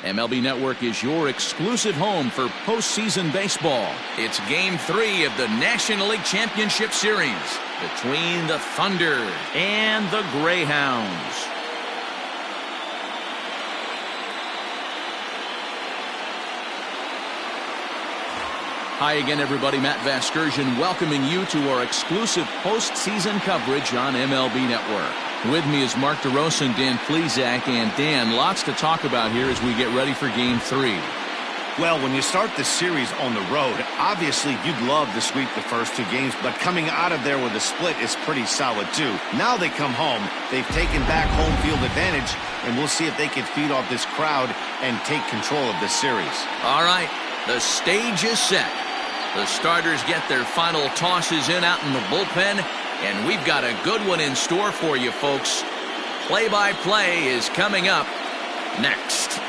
MLB Network is your exclusive home for postseason baseball. It's Game 3 of the National League Championship Series between the Thunder and the Greyhounds. Hi again, everybody. Matt Vasgersian welcoming you to our exclusive postseason coverage on MLB Network. With me is Mark DeRosa and Dan Plesac. And Dan, lots to talk about here as we get ready for Game 3. Well, when you start the series on the road, obviously you'd love to sweep the first 2 games, but coming out of there with a split is pretty solid too. Now they come home, they've taken back home field advantage, and we'll see if they can feed off this crowd and take control of this series. All right, the stage is set. The starters get their final tosses in out in the bullpen, and we've got a good one in store for you, folks. Play-by-play is coming up next.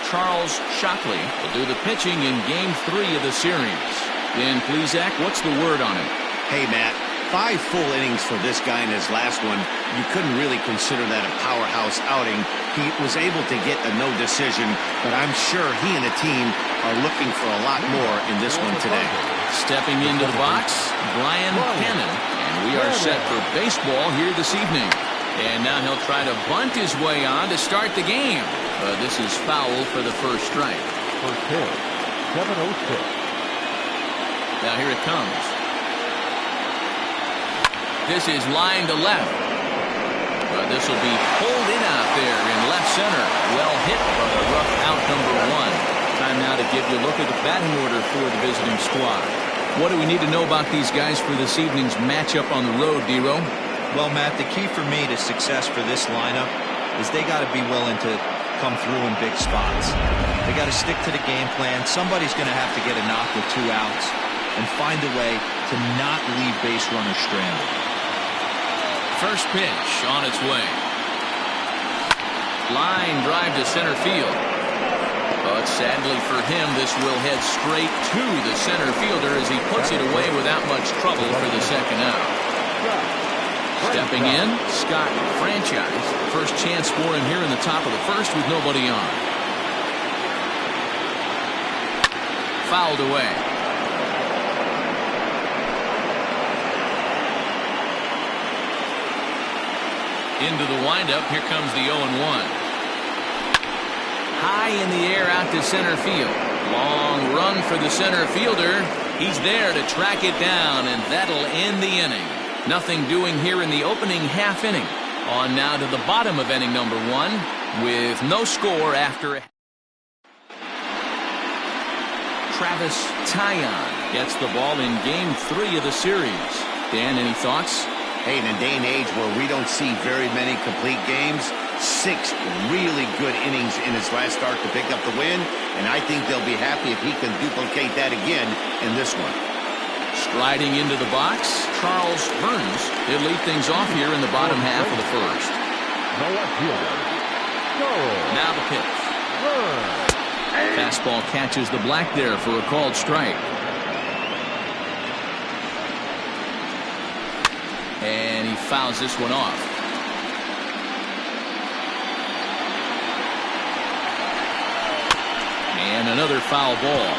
Charles Shockley will do the pitching in Game 3 of the series. Dan Plesac, what's the word on him? Hey, Matt, 5 full innings for this guy in his last one. You couldn't really consider that a powerhouse outing. He was able to get a no decision, but I'm sure he and the team are looking for a lot more in this one today. Stepping into the box, Brian Cannon, and we are set for baseball here this evening. And now he'll try to bunt his way on to start the game. This is foul for the first strike. First pitch, 7-0 Now here it comes. This is line to left. This will be pulled in out there in left center. Well hit, but a rough out number 1. Time now to give you a look at the batting order for the visiting squad. What do we need to know about these guys for this evening's matchup on the road, D-Row? Well, Matt, the key for me to success for this lineup is they got to be willing to come through in big spots. They got to stick to the game plan. Somebody's going to have to get a knock with 2 outs and find a way to not leave base runners stranded. First pitch on its way. Line drive to center field. But sadly for him, this will head straight to the center fielder as he puts it away without much trouble for the second out. Stepping in, Scott Franchise. First chance for him here in the top of the first with nobody on. Fouled away. Into the windup, here comes the 0-1. High in the air out to center field. Long run for the center fielder. He's there to track it down, and that'll end the inning. Nothing doing here in the opening half inning. On now to the bottom of inning number 1 with no score after. Travis Taillon gets the ball in Game 3 of the series. Dan, any thoughts? Hey, in a day and age where we don't see very many complete games, 6 really good innings in his last start to pick up the win, and I think they'll be happy if he can duplicate that again in this one. Striding into the box, Charles Burns. He'll lead things off here in the bottom half of the first. Now the pitch. Fastball catches the black there for a called strike. And he fouls this one off. And another foul ball.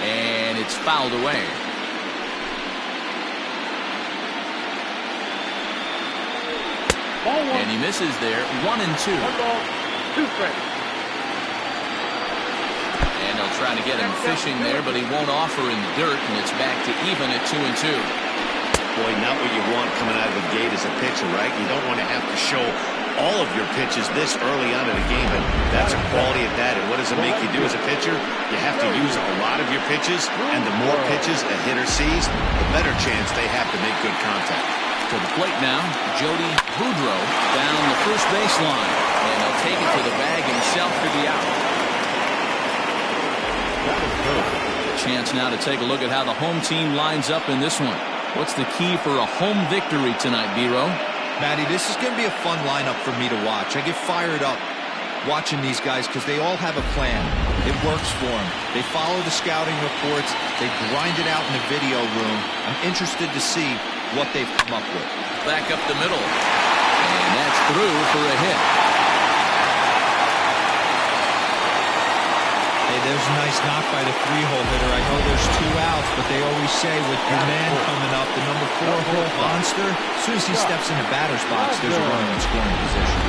And it's fouled away. And he misses there. 1-2. And they'll try to get him fishing there, but he won't offer in the dirt, and it's back to even at 2-2. Boy, not what you want coming out of the gate as a pitcher, right? You don't want to have to show all of your pitches this early on in the game, but that's a quality at that. And what does it make you do as a pitcher? You have to use a lot of your pitches, and the more pitches a hitter sees, the better chance they have to make good contact. To the plate now, Jody Boudreau down the first baseline, and he'll take it to the bag himself for the out. Chance now to take a look at how the home team lines up in this one. What's the key for a home victory tonight, B-Row? Matty, this is going to be a fun lineup for me to watch. I get fired up watching these guys because they all have a plan. It works for them. They follow the scouting reports. They grind it out in the video room. I'm interested to see what they've come up with. Back up the middle. And that's through for a hit. Hey, there's a nice knock by the 3-hole hitter. I know there's 2 outs, but they always say with your man coming up, the number 4-hole monster, as soon as he steps in the batter's box, there's a runner in scoring position.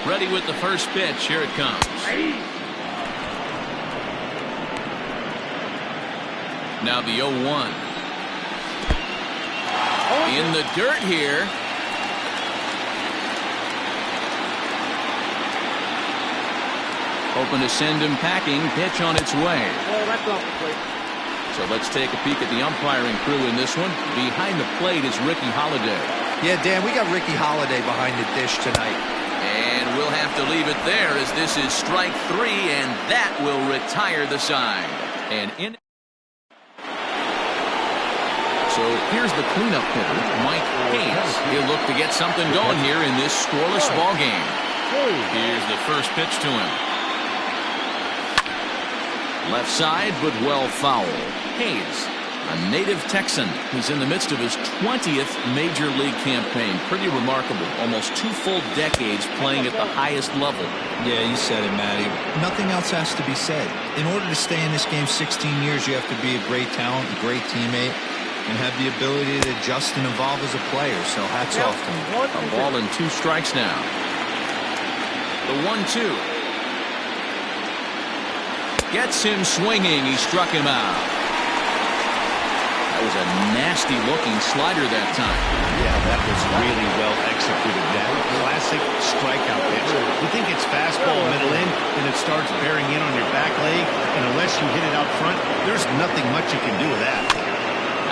Ready with the first pitch. Here it comes. Now the 0-1. In the dirt here. Hoping to send him packing. Pitch on its way. So let's take a peek at the umpiring crew in this one. Behind the plate is Ricky Holiday. Yeah, Dan, we got Ricky Holiday behind the dish tonight. And we'll have to leave it there as this is strike 3, and that will retire the side. And in. So here's the cleanup hitter, Mike Hayes. He'll look to get something going here in this scoreless ball game. Here's the first pitch to him. Left side, but well foul. Hayes, a native Texan. He's in the midst of his 20th major league campaign. Pretty remarkable. Almost 2 full decades playing at the highest level. Yeah, you said it, Matty. Nothing else has to be said. In order to stay in this game 16 years, you have to be a great talent, a great teammate, and have the ability to adjust and evolve as a player. So hats off to him. A ball and 2 strikes now. The 1-2. Gets him swinging. He struck him out. That was a nasty looking slider that time. Yeah, that was really well executed. That classic strikeout pitch. You think it's fastball middle in, then it starts bearing in on your back leg, and unless you hit it out front, there's nothing much you can do with that.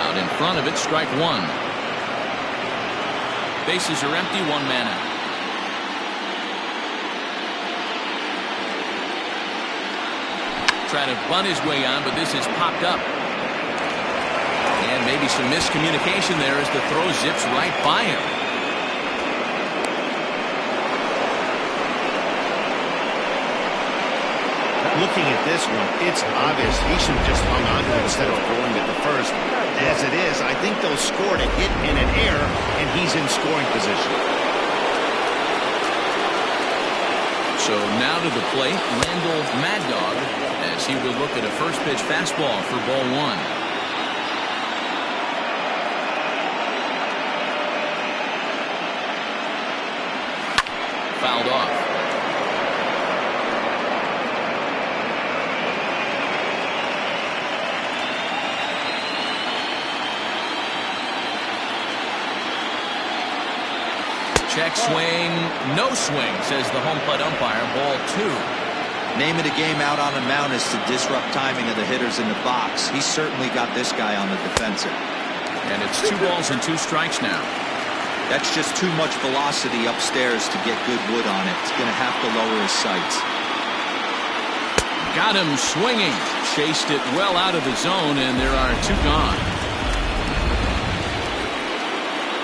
Out in front of it, strike 1. Bases are empty, 1 man out. Trying to bunt his way on, but this is popped up. And maybe some miscommunication there as the throw zips right by him. Looking at this one, it's obvious he should have just hung on to it instead of throwing it to first. As it is, I think they'll score a hit and an error, and he's in scoring position. So now to the plate, Randall Mad Dog, as he will look at a first pitch fastball for ball 1. Fouled off. Check swing, no swing, says the home plate umpire. Ball 2. Name of the game out on the mound is to disrupt timing of the hitters in the box. He's certainly got this guy on the defensive. And it's 2 balls and 2 strikes now. That's just too much velocity upstairs to get good wood on it. It's going to have to lower his sights. Got him swinging. Chased it well out of the zone, and there are 2 gone.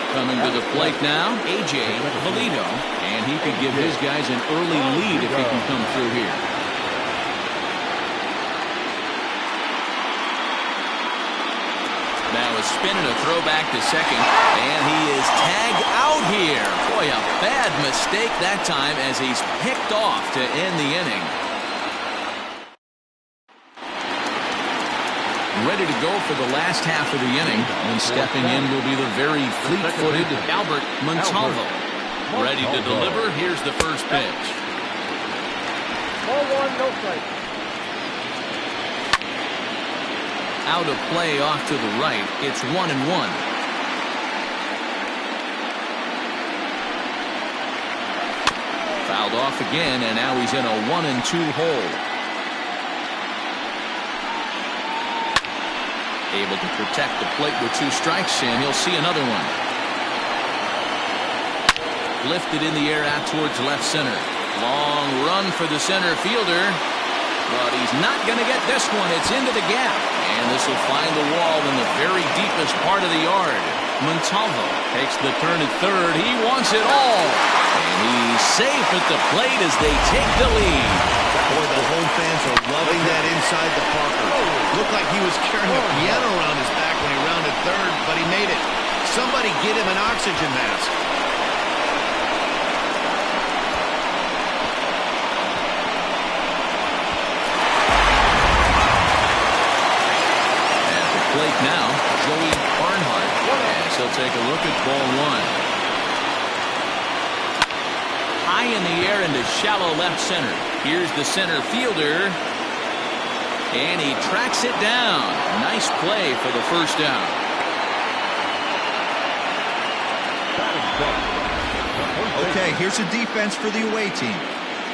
Coming to the plate now, A.J. Valito, and he could give his guys an early lead if he can come through here. Now a spin and a throw back to second, and he is tagged out here. Boy, a bad mistake that time as he's picked off to end the inning. Ready to go for the last half of the inning, and stepping in will be the very fleet-footed Albert Montalvo. Ready to deliver. Here's the first pitch. Ball 1, no strike. Out of play off to the right. It's 1-1. Fouled off again, and now he's in a 1-2 hole. Able to protect the plate with 2 strikes, and he'll see another one. Lifted in the air out towards left center. Long run for the center fielder. But he's not going to get this one. It's into the gap. And this will find the wall in the very deepest part of the yard. Montalvo takes the turn at third. He wants it all. And he's safe at the plate as they take the lead. Boy, the home fans are loving that inside the Parker. Looked like he was carrying a piano around his back when he rounded third, but he made it. Somebody get him an oxygen mask. At the plate now, Joey Barnhart, as he'll take a look at ball one. High in the air into shallow left center. Here's the center fielder. And he tracks it down. Nice play for the first down. Okay, here's a defense for the away team.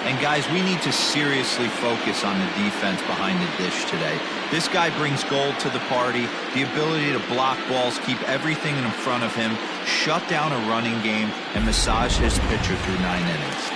And guys, we need to seriously focus on the defense behind the dish today. This guy brings gold to the party, the ability to block balls, keep everything in front of him, shut down a running game, and massage his pitcher through 9 innings.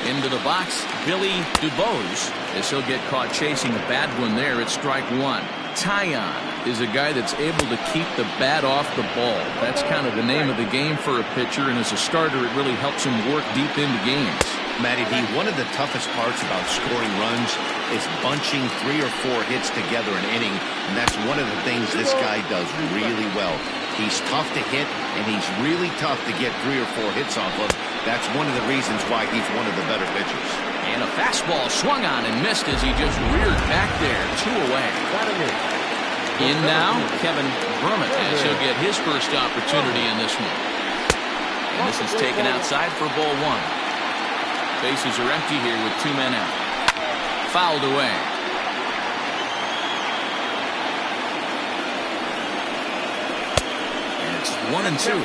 Into the box, Billy Dubose, as he'll get caught chasing a bad one there at strike one. Tyon is a guy that's able to keep the bat off the ball. That's kind of the name of the game for a pitcher, and as a starter, it really helps him work deep into games. Matty D, one of the toughest parts about scoring runs is bunching 3 or 4 hits together an inning, and that's one of the things this guy does really well. He's tough to hit, and he's really tough to get 3 or 4 hits off of. That's one of the reasons why he's one of the better pitchers. And a fastball swung on and missed as he just reared back there, 2 away. In now, Kevin Berman, as he'll get his first opportunity in this one. And this is taken outside for ball one. Bases are empty here with 2 men out. Fouled away. And it's 1-2.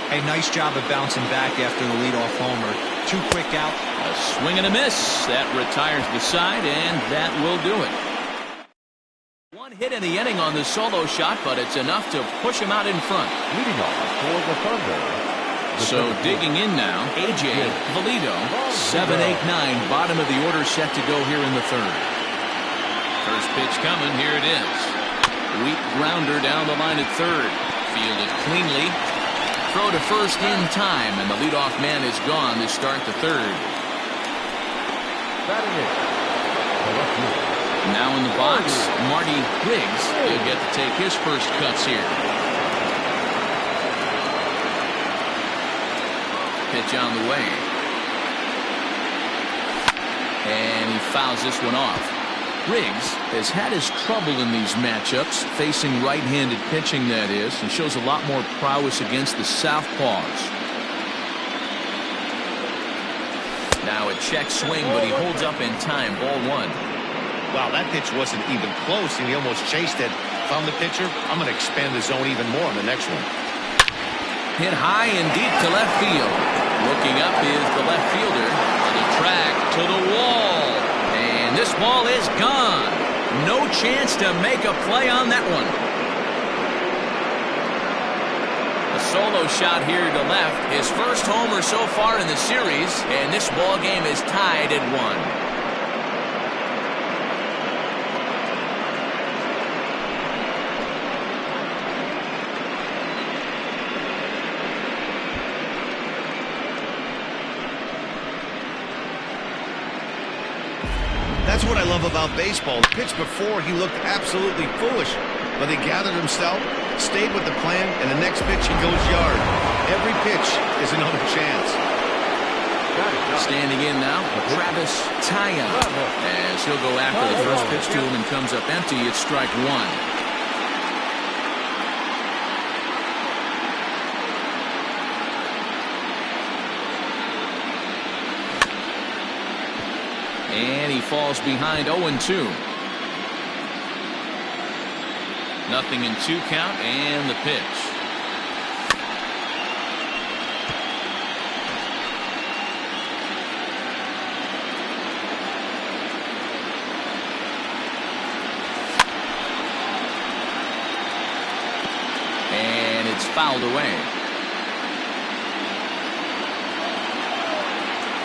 Hey, nice job of bouncing back after the leadoff homer. 2 quick out. A swing and a miss. That retires the side, and that will do it. 1 hit in the inning on the solo shot, but it's enough to push him out in front. Leading off for the Thunder. So digging in now, A.J. Valido, 7, 8, 9, bottom of the order set to go here in the third. First pitch coming, here it is. Weak grounder down the line at third. Fielded cleanly. Throw to first in time, and the leadoff man is gone to start the third. Now in the box, Marty Riggs. He'll get to take his first cuts here. Pitch on the way. And he fouls this one off. Riggs has had his trouble in these matchups, facing right-handed pitching, that is, and shows a lot more prowess against the southpaws. Now a check swing, but he holds up in time. Ball one. Wow, that pitch wasn't even close, and he almost chased it. Found the pitcher. I'm going to expand the zone even more on the next one. Hit high and deep to left field. Looking up is the left fielder on the track to the wall. And this ball is gone. No chance to make a play on that one. A solo shot here to left. His first homer so far in the series. And this ball game is tied at 1. That's what I love about baseball. The pitch before, he looked absolutely foolish, but he gathered himself, stayed with the plan, and the next pitch he goes yard. Every pitch is another chance. Standing in now, Travis Tyon, as he'll go after the first pitch to him and comes up empty. It's strike one. And he falls behind 0-2. Nothing in 2 count, and the pitch. And it's fouled away.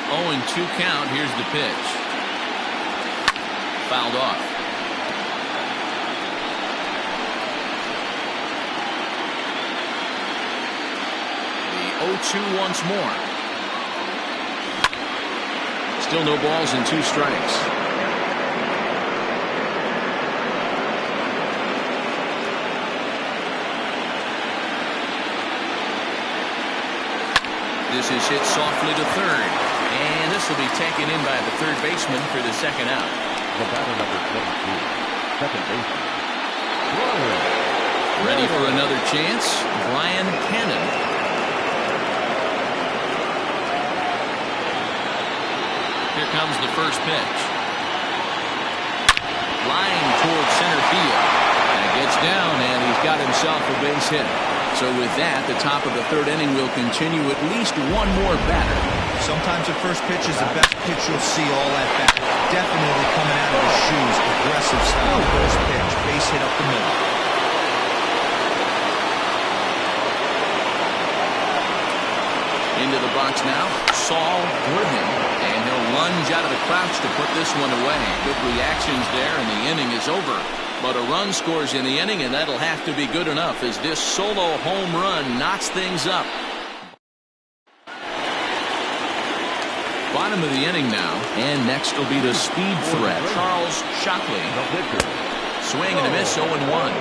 0-2 count. Here's the pitch. fouled off. The 0-2 once more. Still no balls and 2 strikes. This is hit softly to third, and this will be taken in by the third baseman for the second out. The batter number 22, second baseman. Ready for another chance, Brian Cannon. Here comes the first pitch. Line towards center field. And gets down, and he's got himself a base hit. So with that, the top of the third inning will continue at least one more batter. Sometimes the first pitch is the best pitch you'll see all at bat. Definitely coming out of his shoes. Aggressive style first pitch. Base hit up the middle. Into the box now, Saul Worthing, and he'll lunge out of the crouch to put this one away. Good reactions there, and the inning is over. But a run scores in the inning, and that'll have to be good enough as this solo home run knocks things up. Bottom of the inning now, and next will be the speed threat, Charles Shockley. Swing and a miss, 0-1.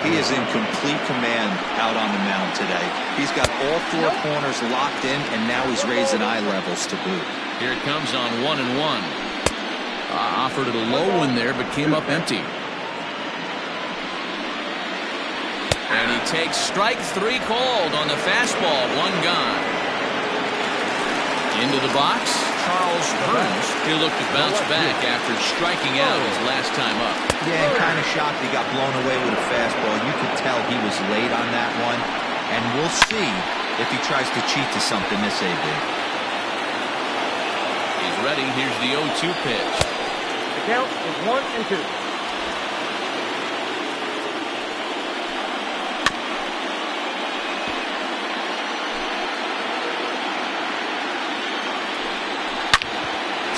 He is in complete command out on the mound today. He's got all 4 corners locked in, and now he's raising eye levels to boot. Here it comes on 1-1. Offered it a low one there, but came up empty. And he takes strike 3 called on the fastball, 1 gone. Into the box, Charles Burns. He'll look to bounce back after striking out his last time up. Yeah, and kind of shocked he got blown away with a fastball. You could tell he was late on that one. And we'll see if he tries to cheat to something this AB. He's ready. Here's the 0-2 pitch. The count is 1-2.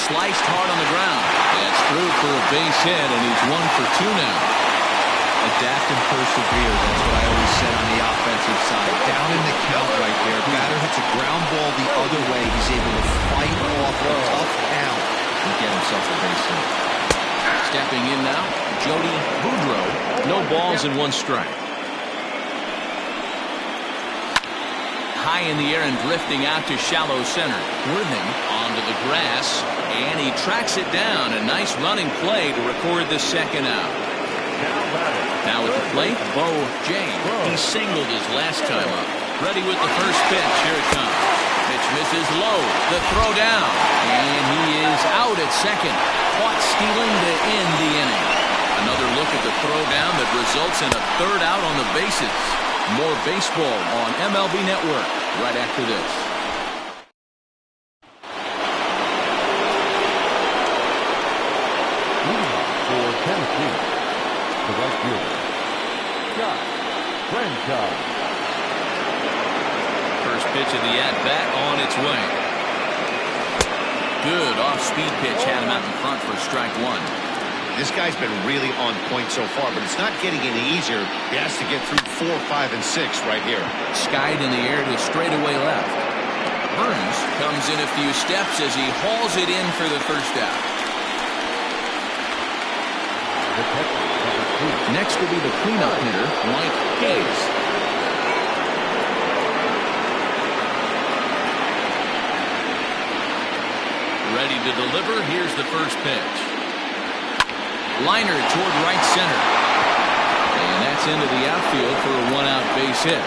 Sliced hard on the ground. That's through for a base hit, and he's 1 for 2 now. Adapt and persevere. That's what I always said on the offensive side. Down in the count right there. Batter hits a ground ball the other way. He's able to fight off a tough count and get himself a base hit. Stepping in now, Jody Boudreau. No balls and 1 strike. High in the air and drifting out to shallow center. Worthing onto the grass, and he tracks it down. A nice running play to record the second out. Now at the plate, Bo James. He singled his last time up. Ready with the first pitch. Here it comes. Pitch misses low. The throw down. And he is out at second. Caught stealing to end the inning. Another look at the throw down that results in a third out on the bases. More baseball on MLB Network right after this. For Tennessee, the right fielder, Scott Franchise. First pitch of the at-bat on its way. Good off-speed pitch had him out in front for strike 1. This guy's been really on point so far, but it's not getting any easier. He has to get through 4, 5, and 6 right here. Skied in the air to straightaway left. Burns comes in a few steps as he hauls it in for the first out. Next will be the cleanup hitter, Mike Hayes. Ready to deliver. Here's the first pitch. Liner toward right center. And that's into the outfield for a 1-out base hit.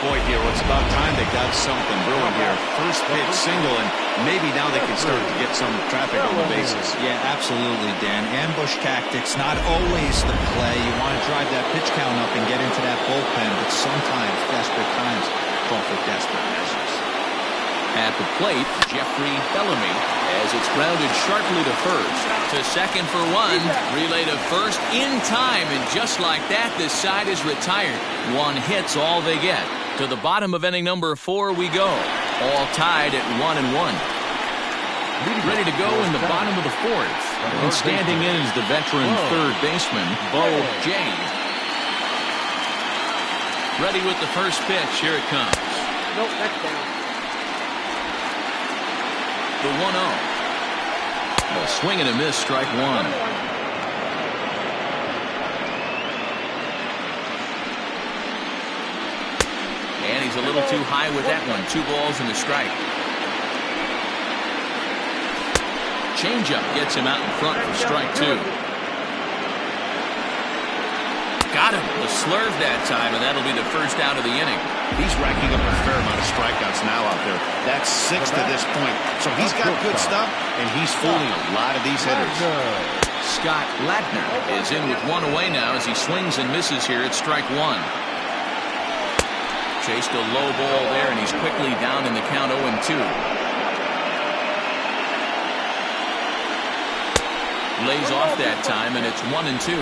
Boy, here, it's about time they got something brewing here. First pitch single, and maybe now they can start to get some traffic on the bases. Yeah, absolutely, Dan. Ambush tactics, not always the play. You want to drive that pitch count up and get into that bullpen, but sometimes desperate times call for desperate measures. At the plate, Jeffrey Bellamy, as it's grounded sharply to first. To second for 1. Relay to first in time, and just like that, this side is retired. 1 hit's all they get. To the bottom of inning number 4 we go. All tied at 1-1. Ready to go in the bottom of the fourth. And standing in is the veteran third baseman, Bo Jade. Ready with the first pitch. Here it comes. Nope, that's down. The 1-0. A swing and a miss, strike one. And he's a little too high with that one. 2 balls and a strike. Changeup gets him out in front for strike 2. Got him. A slurve that time, and that'll be the first out of the inning. He's racking up a fair amount of strikeouts now out there. That's 6 to this point. So he's got good stuff, and he's fooling a lot of these hitters. Scott Ladner is in with 1 away now as he swings and misses here at strike 1. Chased a low ball there, and he's quickly down in the count 0-2. Lays off that time, and it's 1-2.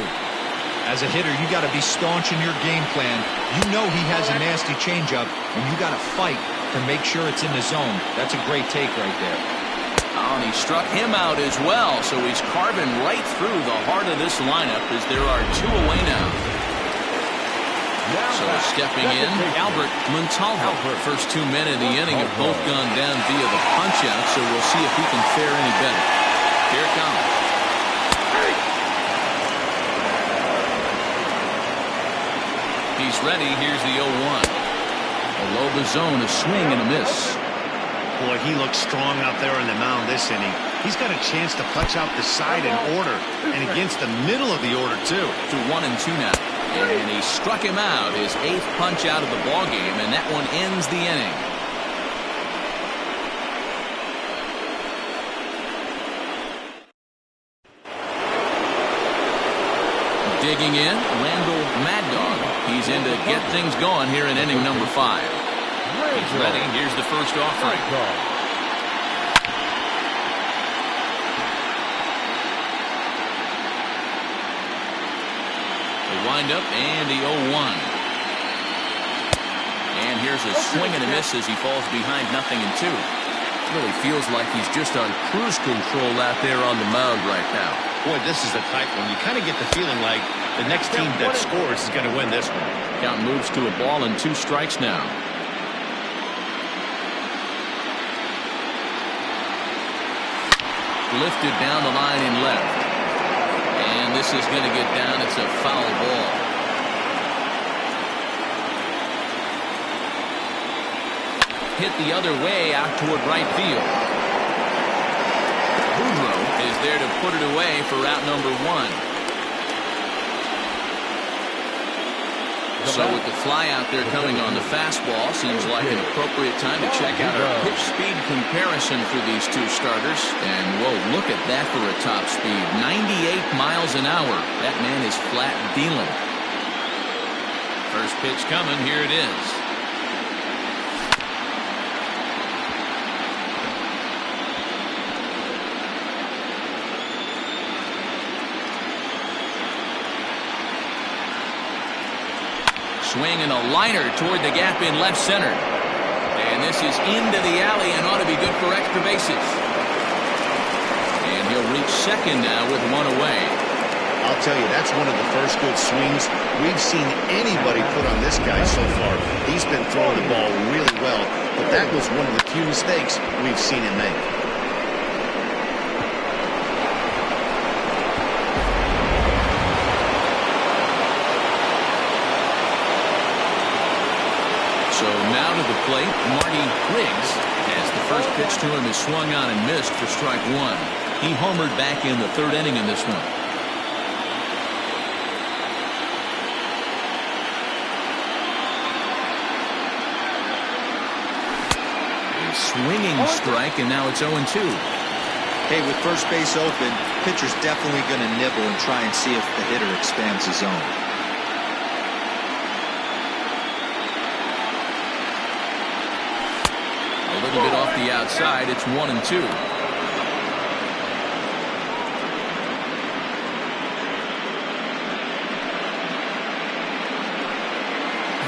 As a hitter, you got to be staunch in your game plan. You know he has a nasty changeup, and you got to fight to make sure it's in the zone. That's a great take right there. Oh, and he struck him out as well, so he's carving right through the heart of this lineup as there are 2 away now. So stepping in, Albert Montalvo. First 2 men in the inning have both gone down via the punch-out, so we'll see if he can fare any better. Here it comes. He's ready. Here's the 0-1. A low the zone, a swing and a miss. Boy, he looks strong out there on the mound this inning. He's got a chance to punch out the side in order, and against the middle of the order, too. To 1-2 now. And he struck him out. His 8th punch out of the ballgame, and that one ends the inning. Digging in, Randall Mad Dog. He's in to get things going here in inning number 5. He's ready. Here's the first offering. They wind up, and the 0-1. And here's a swing and a miss as he falls behind 0-2. Really feels like he's just on cruise control out there on the mound right now. Boy, this is the type one. You kind of get the feeling like the next team that scores is going to win this one. Count moves to a ball and 2 strikes now. Lifted down the line in left. And this is going to get down. It's a foul ball. Hit the other way out toward right field. Boudreaux is there to put it away for route number 1. So with the fly out there coming on the fastball, seems like an appropriate time to check out our pitch speed comparison for these 2 starters. And whoa, look at that for a top speed. 98 miles an hour. That man is flat dealing. First pitch coming. Here it is. Swing and a liner toward the gap in left center. And this is into the alley and ought to be good for extra bases. And he'll reach second now with 1 away. I'll tell you, that's one of the first good swings we've seen anybody put on this guy so far. He's been throwing the ball really well, but that was one of the few mistakes we've seen him make. So now to the plate, Marty Riggs, as the first pitch to him is swung on and missed for strike 1. He homered back in the 3rd inning in this one. A swinging strike, and now it's 0-2. Hey, with first base open, pitcher's definitely going to nibble and try and see if the hitter expands his zone. A little bit off the outside. It's 1-2.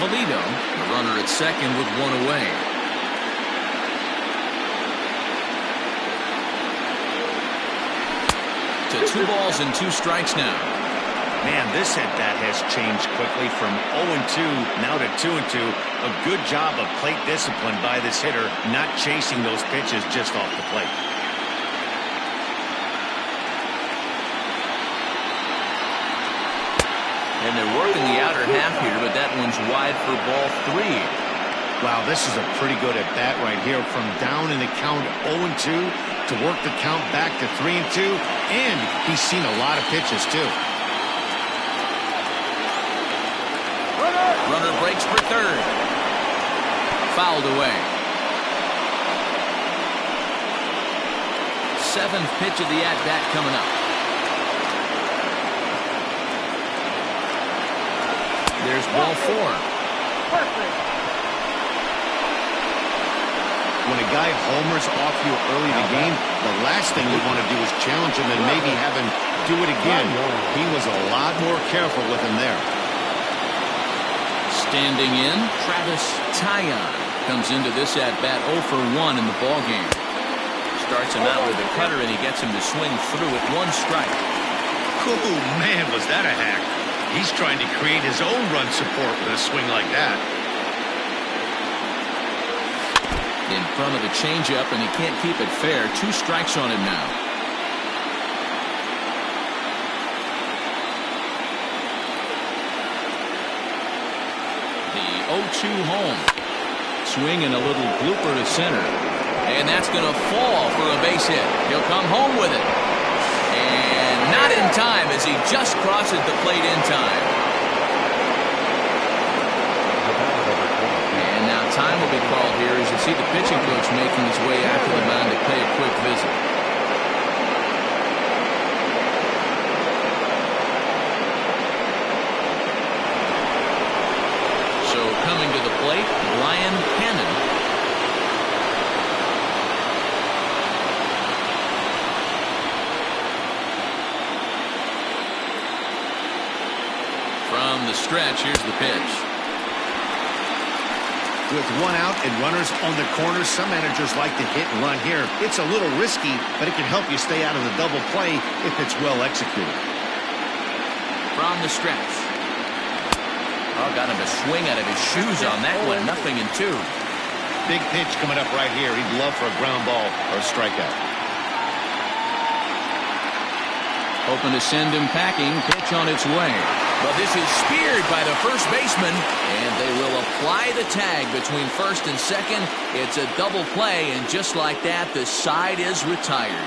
Valito, the runner at second with 1 away. to 2 balls and 2 strikes now. Man, this at-bat has changed quickly from 0-2 now to 2-2. A good job of plate discipline by this hitter, not chasing those pitches just off the plate. And they're working the outer half here, but that one's wide for ball 3. Wow, this is a pretty good at-bat right here. From down in the count 0-2 to work the count back to 3-2. And he's seen a lot of pitches, too. Runner breaks for third. Fouled away. 7th pitch of the at-bat coming up. There's ball 4. When a guy homers off you early in the game, the last thing you want to do is challenge him and maybe have him do it again. He was a lot more careful with him there. Standing in, Travis Tyon comes into this at-bat 0 for 1 in the ballgame. Starts him out with a cutter, and he gets him to swing through at 1 strike. Oh, man, was that a hack. He's trying to create his own run support with a swing like that. In front of the changeup, and he can't keep it fair. 2 strikes on him now. The 0-2 home. Swing and a little blooper to center. And that's going to fall for a base hit. He'll come home with it. And not in time as he just crosses the plate in time. And now time will be called here as you see the pitching coach making his way out to the mound to pay a quick visit. So coming to the plate, Ryan Cannon. From the stretch, here's the pitch. With 1 out and runners on the corners, some managers like to hit and run here. It's a little risky, but it can help you stay out of the double play if it's well executed. From the stretch. Oh, got him to swing out of his shoes on that one. 0-2. Big pitch coming up right here. He'd love for a ground ball or a strikeout. Hoping to send him packing. Pitch on its way. But this is speared by the first baseman, and they will apply the tag between first and second. It's a double play, and just like that, the side is retired.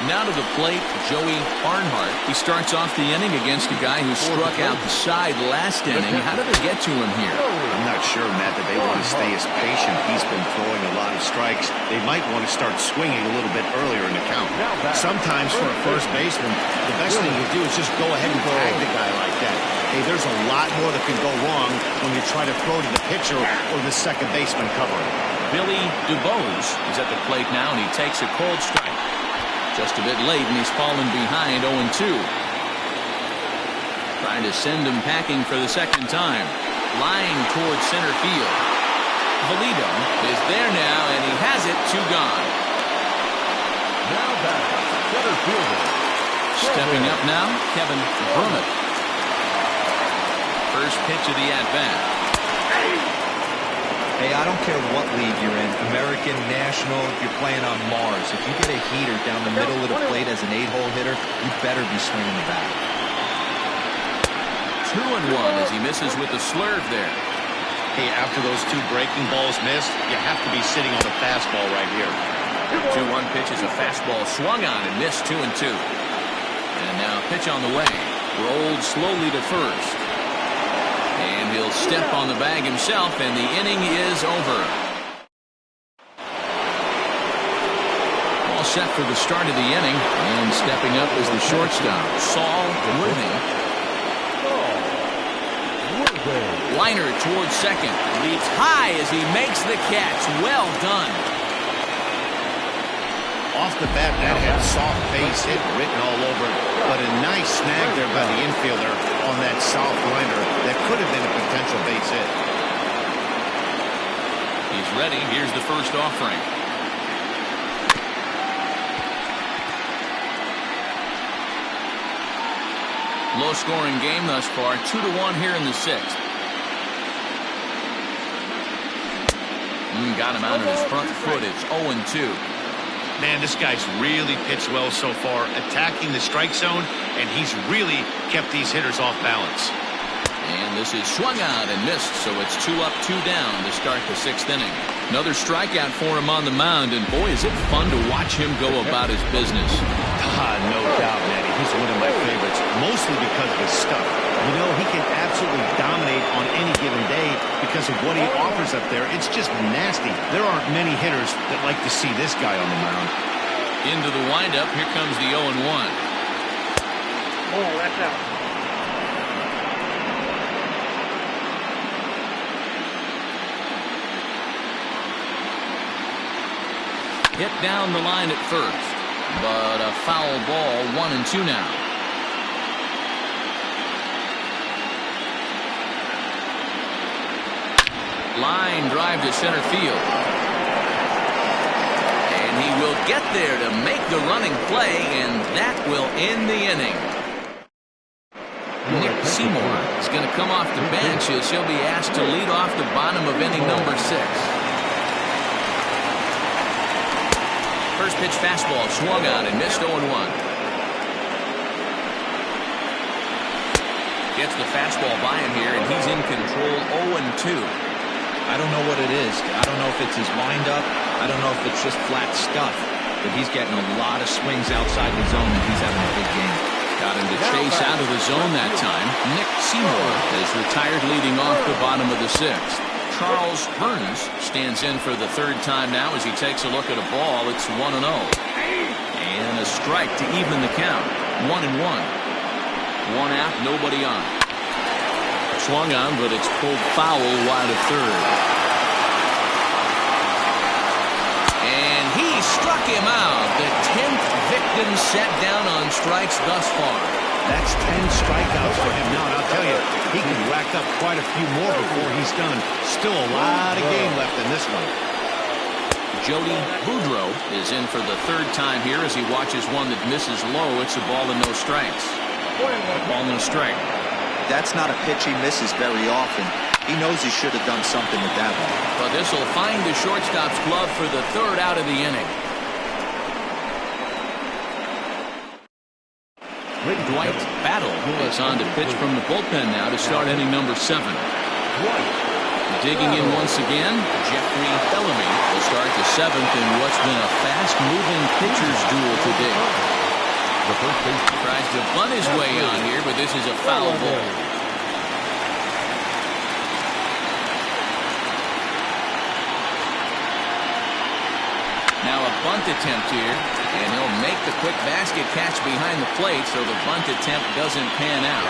Now to the plate, Joey Barnhart. He starts off the inning against a guy who struck out the side last inning. How did they get to him here? I'm not sure, Matt, that they want to stay as patient. He's been throwing a lot of strikes. They might want to start swinging a little bit earlier in the count. Sometimes for a first baseman, the best thing you do is just go ahead and tag the guy like that. Hey, there's a lot more that can go wrong when you try to throw to the pitcher or the second baseman covering. Billy DuBose is at the plate now, and he takes a cold strike. Just a bit late, and he's fallen behind 0-2. Trying to send him packing for the second time. Lying towards center field. Valido is there now, and he has it. 2 gone. Now back, center fielder. Stepping up now, Kevin Vermette. First pitch of the at-bat. Hey, I don't care what league you're in, American, National, if you're playing on Mars. If you get a heater down the middle of the plate as an 8-hole hitter, you better be swinging the bat. 2-1 as he misses with the slurve there. Hey, after those 2 breaking balls missed, you have to be sitting on the fastball right here. 2-1 pitch is a fastball swung on and missed. 2-2. And now pitch on the way. Rolled slowly to first. And he'll step on the bag himself, and the inning is over. All set for the start of the inning, and stepping up is the shortstop, Saul Woodney. Liner towards second. Leaps high as he makes the catch. Well done. Off the bat, that had soft base hit written all over it, but a nice snag there by the infielder on that soft liner that could have been a potential base hit. He's ready. Here's the first offering. Low-scoring game thus far, 2-1 here in the 6th. Got him out on his front foot. It's 0-2. Man, this guy's really pitched well so far, attacking the strike zone, and he's really kept these hitters off balance. And this is swung out and missed, so it's 2 up, 2 down to start the 6th inning. Another strikeout for him on the mound, and boy, is it fun to watch him go about his business. No doubt, Matty. He's one of my favorites, mostly because of his stuff. You know, he can absolutely dominate on any given day because of what he offers up there. It's just nasty. There aren't many hitters that like to see this guy on the mound. Into the windup, here comes the 0-1. Oh, that's out. Hit down the line at first, but a foul ball, 1-2 now. Line drive to center field. And he will get there to make the running play, and that will end the inning. Nick Seymour is going to come off the bench as he'll be asked to lead off the bottom of inning number 6. First pitch fastball swung on and missed 0-1. Gets the fastball by him here, and he's in control 0-2. I don't know what it is. I don't know if it's his windup. I don't know if it's just flat stuff. But he's getting a lot of swings outside the zone, and he's having a big game. Got him to chase out of the zone that time. Nick Seymour is retired leading off the bottom of the 6th. Charles Burns stands in for the 3rd time now as he takes a look at a ball. It's 1-0. And a strike to even the count. 1-1. 1 out, nobody on. Swung on, but it's pulled foul wide of 3rd. And he struck him out. The 10th victim set down on strikes thus far. That's 10 strikeouts for him now, and I'll tell you, he can rack up quite a few more before he's done. Still a lot of game left in this one. Jody Boudreau is in for the 3rd time here as he watches one that misses low. It's a ball and no strikes. Ball and no strike. That's not a pitch he misses very often. He knows he should have done something with that one. But this will find the shortstop's glove for the 3rd out of the inning. Dwight Battle is on to pitch from the bullpen now to start inning number 7. Digging in once again, Jeffrey Bellamy will start the 7th in what's been a fast-moving pitcher's duel today. Tries to bunt his way on here, but this is a foul ball. Now a bunt attempt here, and he'll make the quick basket catch behind the plate, so the bunt attempt doesn't pan out.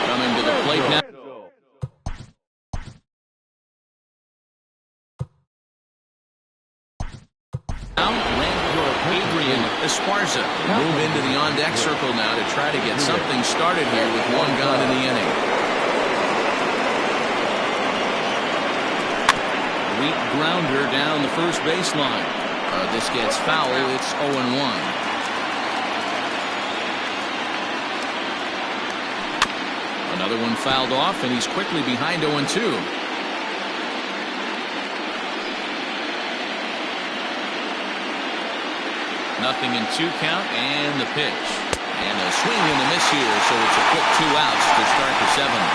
Coming to the plate now. Adrian Esparza will move into the on-deck circle now to try to get something started here with 1 gone in the inning. Weak grounder down the first baseline. This gets foul. It's 0-1. Another one fouled off, and he's quickly behind 0-2. Nothing in 2 count, and the pitch. And a swing and a miss here, so it's a quick 2 outs to start the 7th.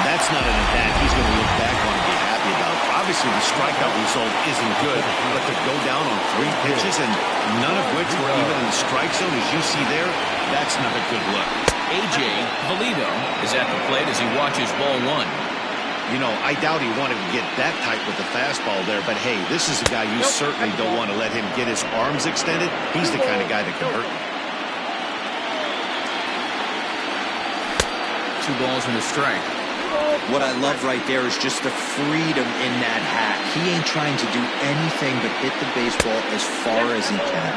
That's not an at-bat he's going to look back on and be happy about. Obviously, the strikeout result isn't good, but to go down on 3 pitches and none of which were even in the strike zone, as you see there, that's not a good look. A.J. Valido is at the plate as he watches ball 1. You know, I doubt he wanted to get that tight with the fastball there, but hey, this is a guy you certainly don't want to let him get his arms extended. He's the kind of guy that can hurt you. 2 balls and a strike. What I love right there is just the freedom in that hat. He ain't trying to do anything but hit the baseball as far as he can.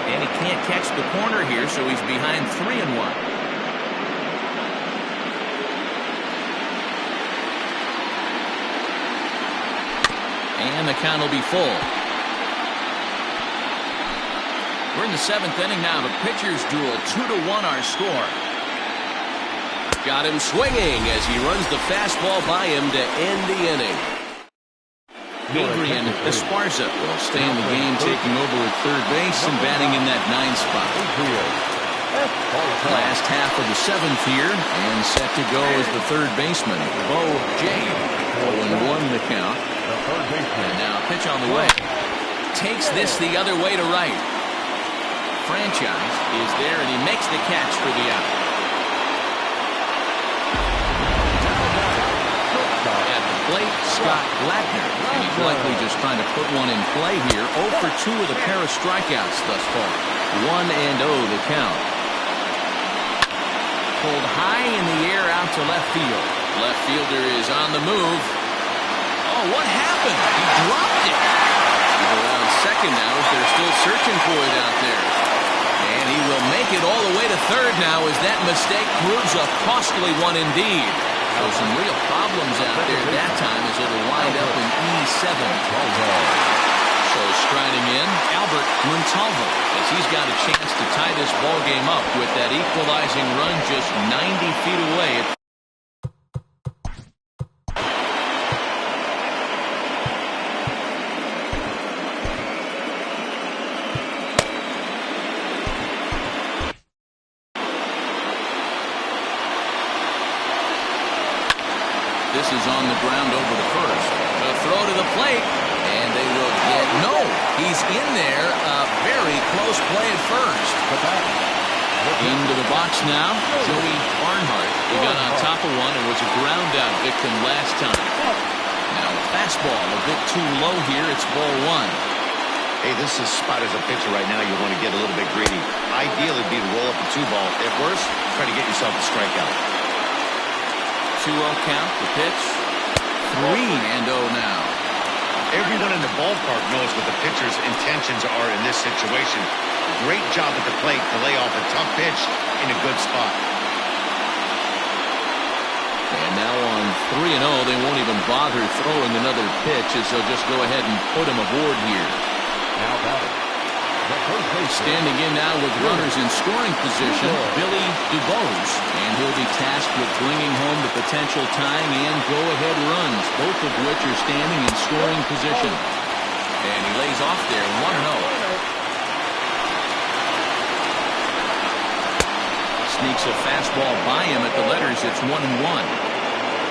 And he can't catch the corner here, so he's behind 3-1. And the count will be full. We're in the 7th inning now. The pitcher's duel, 2-1 our score. Got him swinging as he runs the fastball by him to end the inning. Adrian Esparza will stay in the game, taking over at third base and batting in that 9th spot. Last half of the 7th here, and set to go is the third baseman, Bo Jade. 0-1 the count. And now pitch on the way. Takes this the other way to right. Franchise is there, and he makes the catch for the out. At the plate, Scott Blackner, and he's likely just trying to put one in play here. 0 for 2 with a pair of strikeouts thus far. 1-0 the count. Pulled high in the air out to left field. Left fielder is on the move. Oh, what happened? He dropped it. He's around second now as they're still searching for it out there. And he will make it all the way to third now as that mistake proves a costly one indeed. So some real problems out there that time as it'll wind up in E7. So striding in, Albert Montalvo, as he's got a chance to tie this ball game up with that equalizing run just 90 feet away. This is on the ground over the first. A throw to the plate, and they will get no. He's in there. A very close play at first. Into the box now, Joey Barnhart. He got on top of one and was a ground out victim last time. Now fastball a bit too low here. It's ball 1. Hey, this is spot as a pitcher right now. You want to get a little bit greedy. Ideally, it'd be to roll up a 2-ball. At worst, try to get yourself a strikeout. 2-0 count, the pitch. 3-0 now. Everyone in the ballpark knows what the pitcher's intentions are in this situation. Great job at the plate to lay off a tough pitch in a good spot. And now on 3-0, they won't even bother throwing another pitch as they'll just go ahead and put him aboard here. Now batting. Standing in now with runners in scoring position, Billy DuBose. And he'll be tasked with bringing home the potential tying and go-ahead runs, both of which are standing in scoring position. And he lays off there, 1-0. Sneaks a fastball by him at the letters. It's 1-1.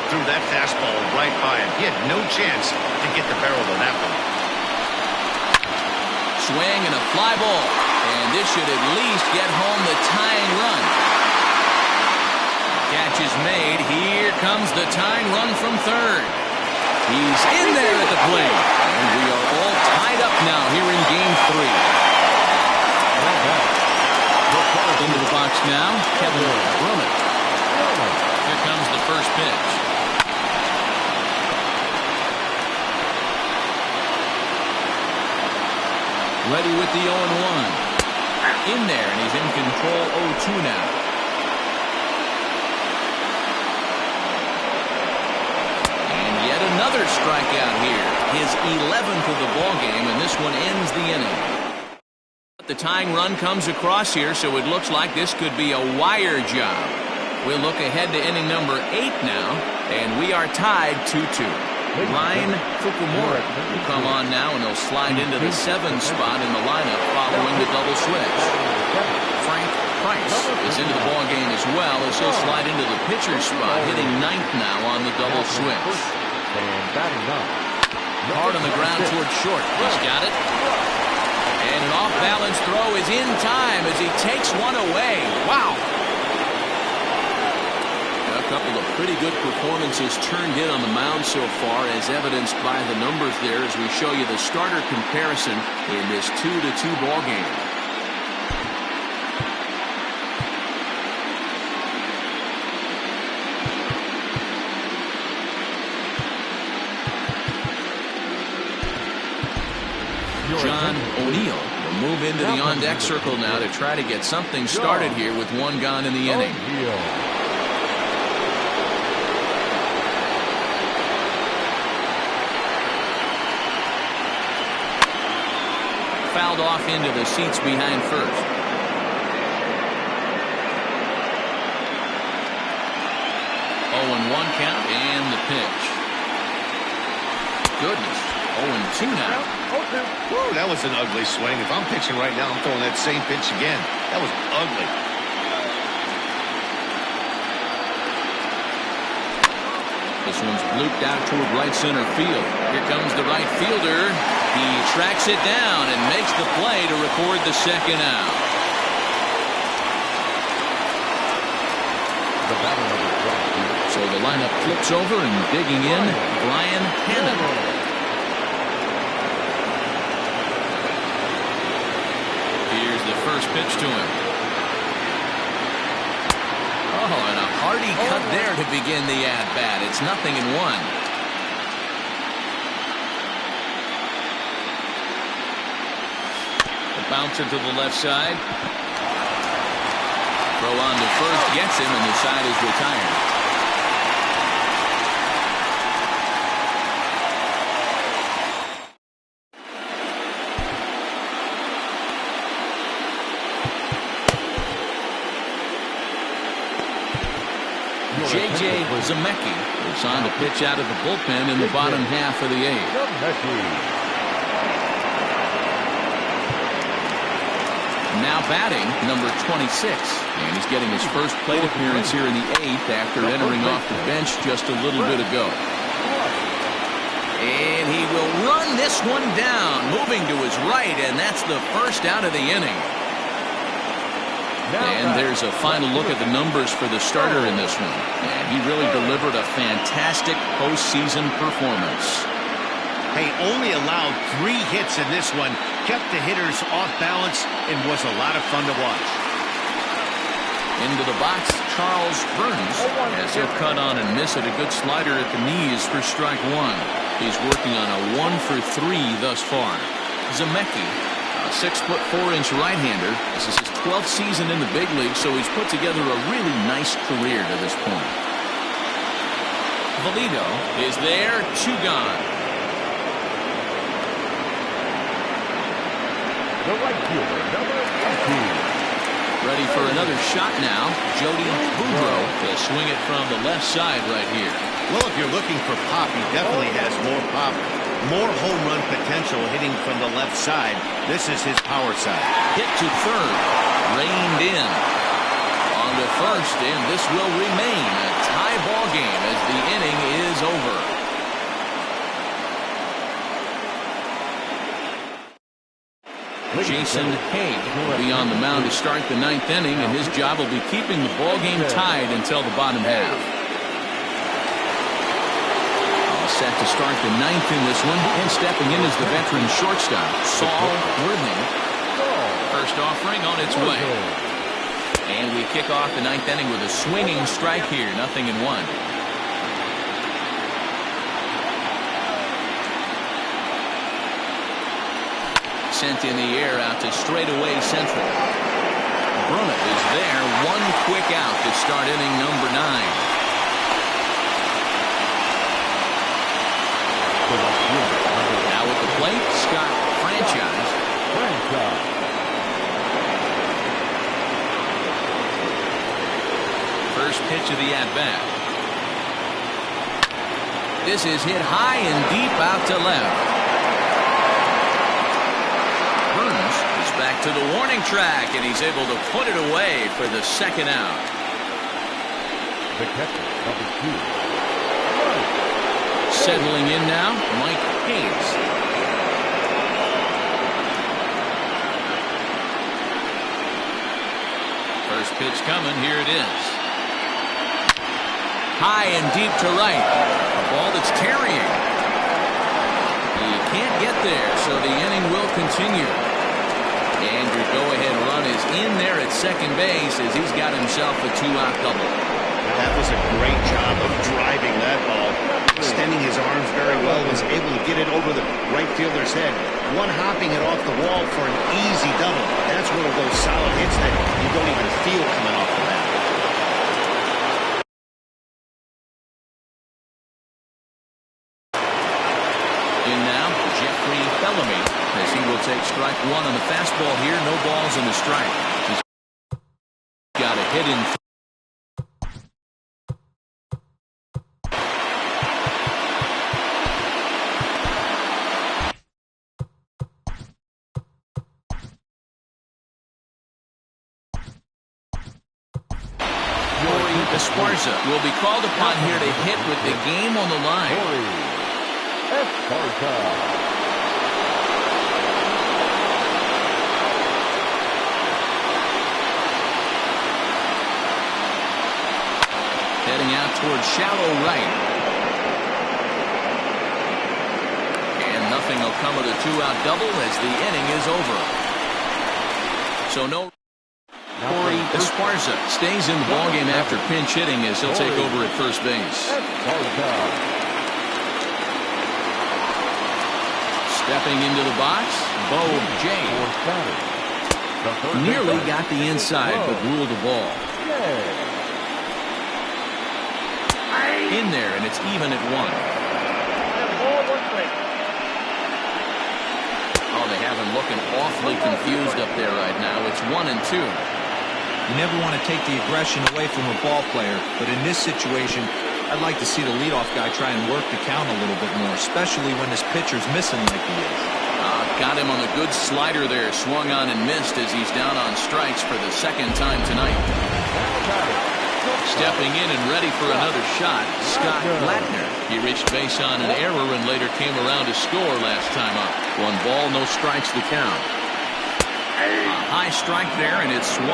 Threw that fastball right by him. He had no chance to get the barrel of that one. Swing and a fly ball. And this should at least get home the tying run. Catch is made. Here comes the tying run from third. He's in there at the plate. And we are all tied up now here in Game 3. Into the box now, Kevin Brummett. Here comes the first pitch. Ready with the 0-1. In there, and he's in control 0-2 now. And yet another strikeout here. His 11th of the ballgame, and this one ends the inning. The tying run comes across here, so it looks like this could be a wire job. We'll look ahead to inning number 8 now, and we are tied 2-2. Ryan Fukumura will come on now, and he'll slide into the 7th spot in the lineup following the double switch. Frank Price is into the ballgame as well, as he'll slide into the pitcher's spot, hitting 9th now on the double switch. Hard on the ground towards short. He's got it. And an off-balance throw is in time as he takes one away. Wow. A couple of pretty good performances turned in on the mound so far, as evidenced by the numbers there as we show you the starter comparison in this 2-2 ball game. John O'Neill will move into the on-deck circle now to try to get something started here with one gone in the inning. fouled off into the seats behind first. Oh, and 1 count and the pitch. Goodness. 0-2 now. Whoa, that was an ugly swing. If I'm pitching right now, I'm throwing that same pitch again. That was ugly. This one's blooped out toward right center field. Here comes the right fielder. He tracks it down and makes the play to record the second out. So the lineup flips over and digging in, Brian Hannon. Here's the first pitch to him. Oh, and a hearty cut there to begin the at-bat. It's 0-1. The bouncer to the left side. Throw on to first, gets him, and the side is retired. J.J. Zemecki is on to pitch out of the bullpen in the bottom half of the 8th. Now batting, number 26. And he's getting his first plate appearance here in the 8th after entering off the bench just a little bit ago. And he will run this one down, moving to his right, and that's the first out of the inning. And there's a final look at the numbers for the starter in this one. And he really delivered a fantastic postseason performance. Hey, only allowed 3 hits in this one, kept the hitters off balance, and was a lot of fun to watch. Into the box, Charles Burns, as he'll cut on and miss at a good slider at the knees for strike 1. He's working on a 1-for-3 thus far. Zemecki, a 6'4" right-hander. This is his 12th season in the big league, so he's put together a really nice career to this point. Valido is there, 2 gone. The right fielder, number 18. Ready for another shot now. Jody Boudreau to swing it from the left side right here. Well, if you're looking for pop, he definitely has more pop. More home run potential hitting from the left side. This is his power side. Hit to third. Reined in. On to first, and this will remain a tie ball game as the inning is over. Jason Haig will be on the mound to start the 9th inning, and his job will be keeping the ball game tied until the bottom half. All set to start the 9th in this one, and stepping in is the veteran shortstop, Saul Worthing. First offering on its way. And we kick off the 9th inning with a swinging strike here, 0-1. Sent in the air out to straightaway central. Brummett is there. 1 quick out to start inning number 9. Now at the plate, Scott Franchise. First pitch of the at-bat. This is hit high and deep out to left. Back to the warning track, and he's able to put it away for the second out. The catcher, number 2. Settling in now, Mike Hayes. First pitch coming, here it is. High and deep to right. A ball that's tarrying. He can't get there, so the inning will continue. And your go-ahead run is in there at second base as he's got himself a 2-out double. That was a great job of driving that ball. Extending his arms very well, was able to get it over the right fielder's head. One-hopping it off the wall for an easy double. That's one of those solid hits that you don't even feel coming off the bat. In now, Jeffrey Bellamy, as he will take Strike one on the fastball here. No balls in the strike. He's got a hit in. Esparza will be called upon here to hit with the game on the line. Heading out towards shallow right. And nothing will come of the two-out double as the inning is over. So no. Esparza stays in the ballgame after pinch hitting as he'll take over at first base. Stepping into the box, Bo James. Nearly got the inside, but ruled the ball. In there, and it's even at 1. Oh, they have him looking awfully confused up there right now. It's 1-2. You never want to take the aggression away from a ball player, but in this situation, I'd like to see the leadoff guy try and work the count a little bit more, especially when this pitcher's missing like he is. Got him on the good slider there, swung on and missed as he's down on strikes for the second time tonight. Stepping in and ready for another shot, Scott Blattner. He reached base on an error and later came around to score last time up. 1 ball, no strikes the count. A high strike there, and it's 1-1.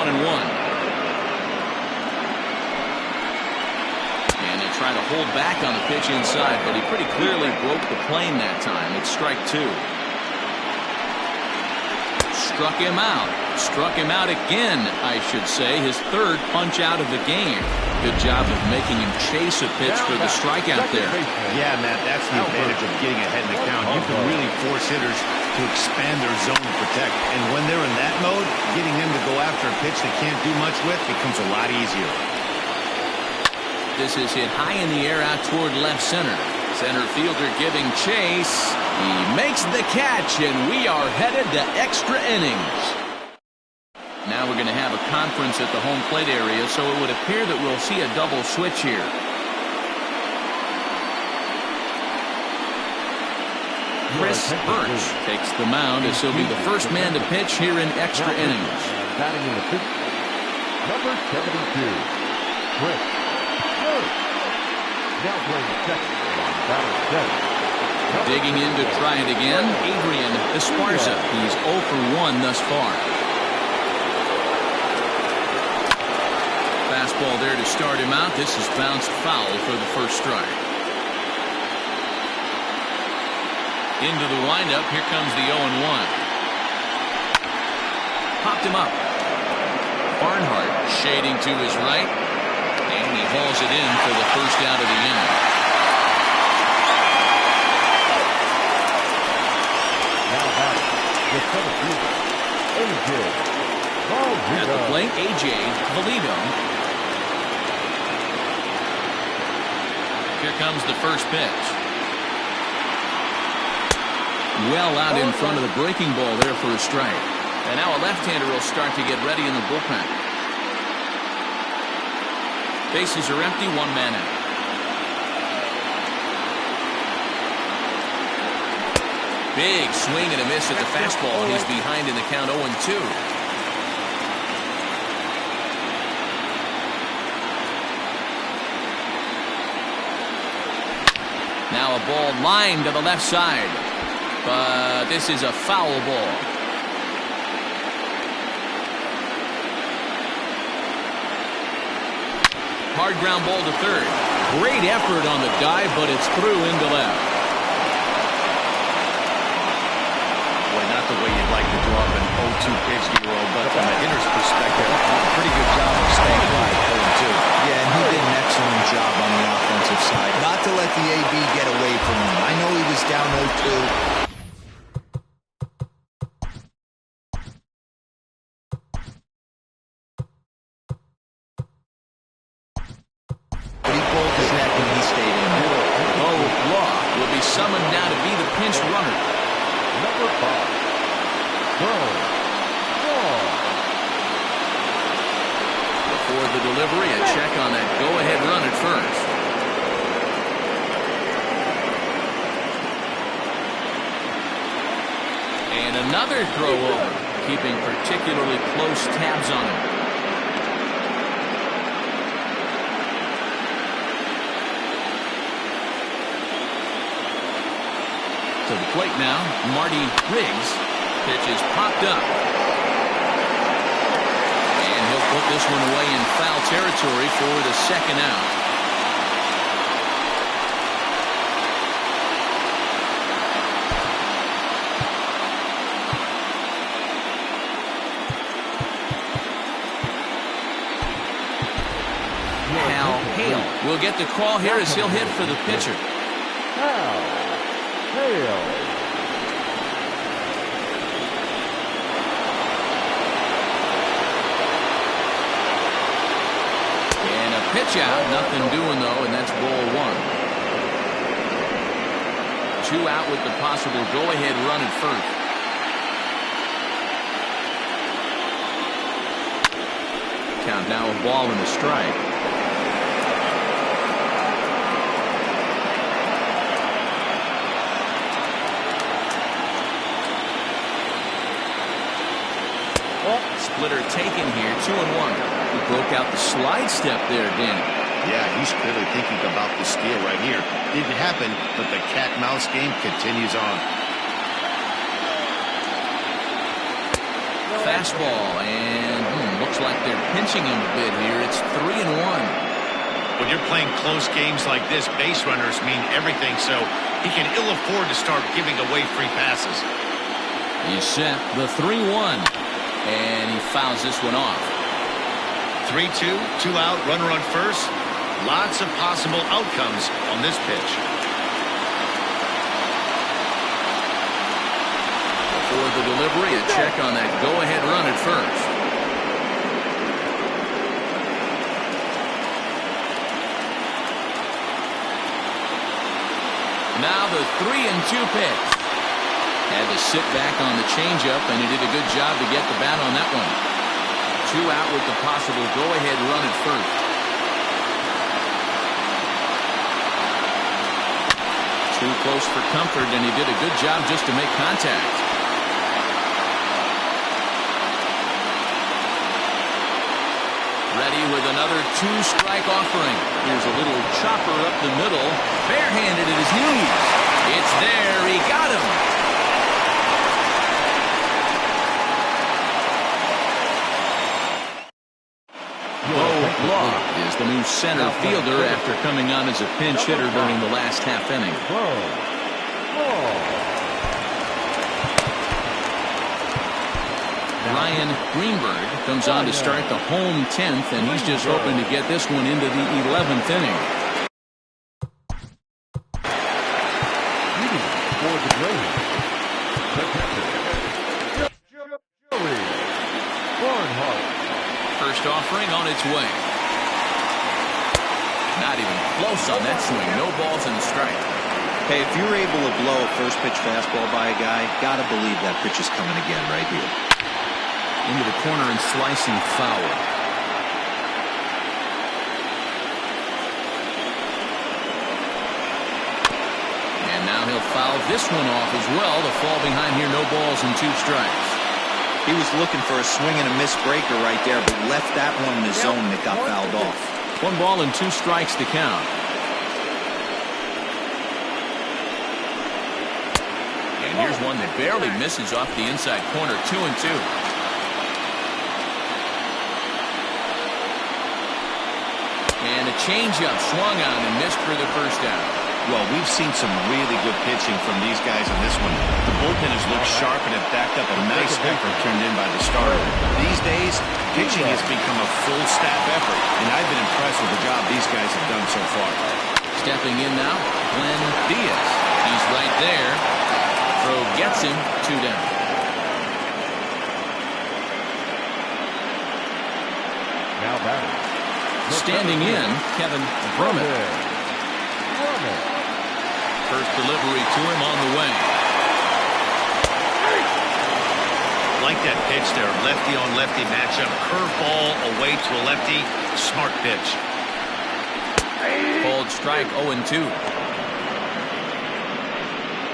And they try to hold back on the pitch inside, but he pretty clearly broke the plane that time. It's strike 2. Struck him out. Struck him out again, I should say. His third punch out of the game. Good job of making him chase a pitch for the strikeout there. Yeah, Matt, that's the advantage of getting ahead in the count. You can really force hitters to expand their zone to protect. And when they're in that mode, getting them to go after a pitch they can't do much with becomes a lot easier. This is hit high in the air out toward left center. Center fielder giving chase. He makes the catch, and we are headed to extra innings. Now we're going to have a conference at the home plate area, so it would appear that we'll see a double switch here. Chris Birch takes the mound as he'll be the first man to pitch here in extra innings. Batting in the fifth, number 72, Chris Birch. Now playing second on batter 7. Digging in to try it again, Adrian Esparza. He's 0 for 1 thus far. Fastball there to start him out. This is bounced foul for the first strike. Into the windup. Here comes the 0-1. Popped him up. Barnhart shading to his right. And he hauls it in for the first out of the inning. Now batting, the center fielder, A.J. At the plate, A.J. Valido. Here comes the first pitch. Well out in front of the breaking ball there for a strike. And now a left-hander will start to get ready in the bullpen. Bases are empty, 1 man out. Big swing and a miss at the fastball. He's behind in the count 0-2. Now a ball lined to the left side. But this is a foul ball. Hard ground ball to third. Great effort on the dive, but it's through into left. Boy, not the way you'd like to draw up an 0-2 pitch, Hero, but from a hitter's perspective, pretty good job of staying right 0-2. Yeah, and he did an excellent job on the offensive side. Not to let the AB get away from him. I know he was down 0-2. Before the delivery, a check on that go-ahead run at first. And another throw over, keeping particularly close tabs on him. To the plate now, Marty Riggs. Pitch is popped up. And he'll put this one away in foul territory for the second out. Hal Hale will get the call here as he'll hit for the pitcher. And a pitch out, nothing doing though, and that's ball one. 2 out with the possible go-ahead run at first. Count now a ball and a strike. Splitter taken here, 2-1. He broke out the slide step there, Danny. Yeah, he's clearly thinking about the steal right here. Didn't happen, but the cat-mouse game continues on. Fastball, and looks like they're pinching him a bit here. It's 3-1. When you're playing close games like this, base runners mean everything, so he can ill afford to start giving away free passes. He's set the 3-1. And he fouls this one off. 3-2, 2 out, runner on first. Lots of possible outcomes on this pitch. Before the delivery, a check on that go-ahead run at first. Now the 3-2 pitch. Had to sit back on the changeup, and he did a good job to get the bat on that one. 2 out with the possible go-ahead run at first. Too close for comfort, and he did a good job just to make contact. Ready with another 2-strike offering. Here's a little chopper up the middle. Barehanded at his knees. It's there. He got him. Is the new center fielder after coming on as a pinch hitter during the last half inning. Ryan Greenberg comes on to start the home 10th, and he's just hoping to get this one into the 11th inning. For the Greyhounds, First offering on its way. Not even close on that swing. No balls and a strike. Hey, if you're able to blow a first pitch fastball by a guy, gotta believe that pitch is coming again right here. Into the corner and slicing foul. And now he'll foul this one off as well. The fall behind here, no balls and 2 strikes. He was looking for a swing and a miss breaker right there, but left that one in the zone that got fouled off. 1 ball and 2 strikes to count. And here's one that barely misses off the inside corner. 2-2. And a changeup swung on and missed for the first out. Well, we've seen some really good pitching from these guys on this one. The bullpen has looked sharp and have backed up a nice effort turned in by the starter. These days, pitching has become a full staff effort, and I've been impressed with the job these guys have done so far. Stepping in now, Glenn Diaz. He's right there. Throw gets him, 2 down. now batting. Standing in, Kevin Brummett. First delivery to him on the way. Like that pitch there, lefty on lefty matchup, curveball away to a lefty, smart pitch. Called strike 0-2.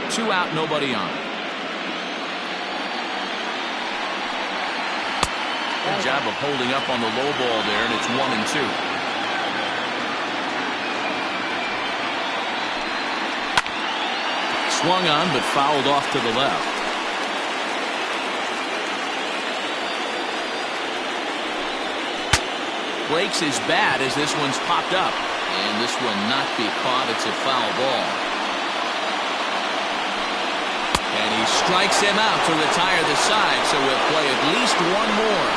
2 out, nobody on. Good job of holding up on the low ball there, and it's 1-2. Swung on, but fouled off to the left. Breaks his bat as this one's popped up. And this will not be caught. It's a foul ball. And he strikes him out to retire the side, so we'll play at least one more.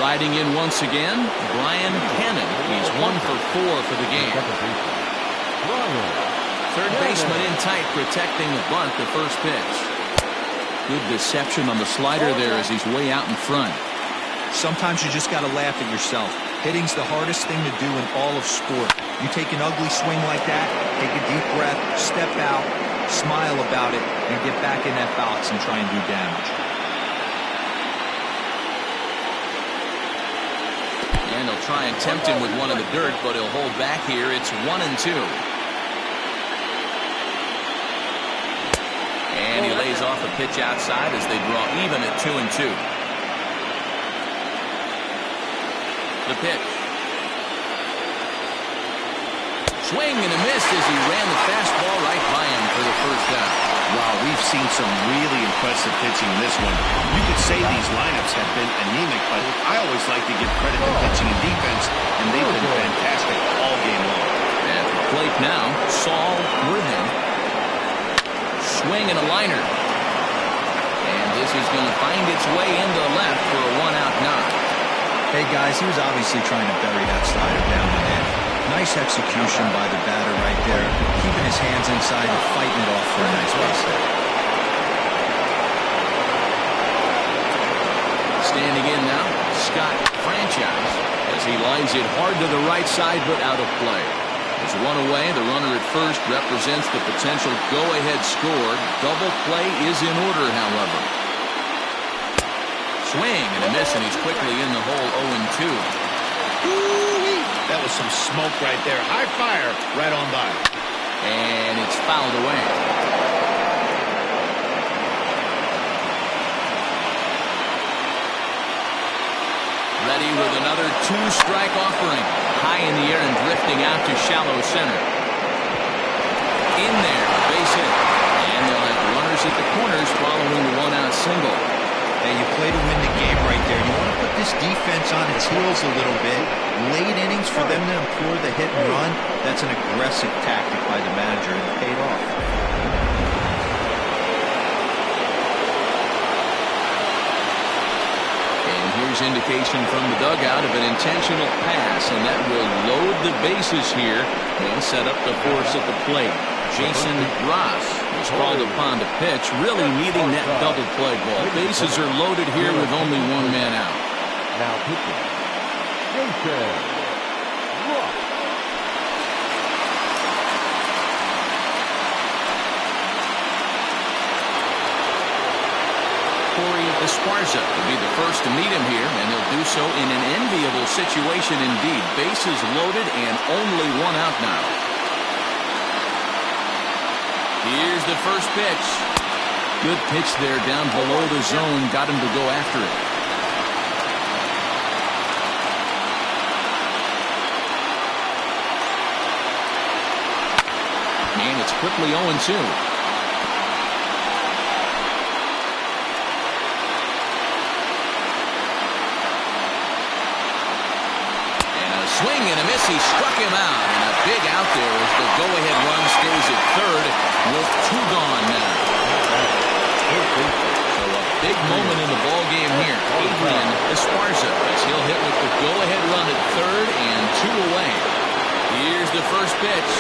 Riding in once again, Brian Cannon. He's 1 for 4 for the game. Third baseman in tight, protecting the bunt, the first pitch. Good deception on the slider there as he's way out in front. Sometimes you just got to laugh at yourself. Hitting's the hardest thing to do in all of sport. You take an ugly swing like that, take a deep breath, step out, smile about it, and get back in that box and try and do damage. And they'll try and tempt him with one in the dirt, but he'll hold back here. It's 1-2. And he lays off a pitch outside as they draw even at 2-2. The pitch. Swing and a miss as he ran the fastball right by him for the first out. Wow, we've seen some really impressive pitching in this one. You could say these lineups have been anemic, but I always like to give credit to pitching and defense, and they've been fantastic all game long. At the plate now, Saul Worthing. Swing and a liner. And this is going to find its way into the left for a 1-out knock. Hey guys, he was obviously trying to bury that slider down the head. Nice execution by the batter right there, keeping his hands inside and fighting it off for a nice base hit. Standing in now, Scott Franchise, as he lines it hard to the right side but out of play. There's one away. The runner at first represents the potential go-ahead score. Double play is in order, however. Swing and a miss, and he's quickly in the hole. 0-2. That was some smoke right there. High fire right on by. And it's fouled away. Ready with another 2-strike offering. High in the air and drifting out to shallow center. In there, base hit. And they'll have runners at the corners following the 1-out single. Hey, you play to win the game right there. You want to put this defense on its heels a little bit. Late innings for them to implore the hit and run, that's an aggressive tactic by the manager, and it paid off. And here's indication from the dugout of an intentional pass, and that will load the bases here and set up the force at the plate. Jason Ross is called upon to pitch, really needing that double play ball. Bases are loaded here with only one man out. Now pitching, Jason Ross. Corey Esparza will be the first to meet him here, and he'll do so in an enviable situation indeed. Bases loaded and only 1 out now. Here's the first pitch. Good pitch there down below the zone. Got him to go after it. And it's quickly 0-2. Swing and a miss. He struck him out. And a big out there as the go-ahead run stays at third with 2 gone now. So a big moment in the ball game here. Adrian Esparza as he'll hit with the go-ahead run at third and 2 away. Here's the first pitch.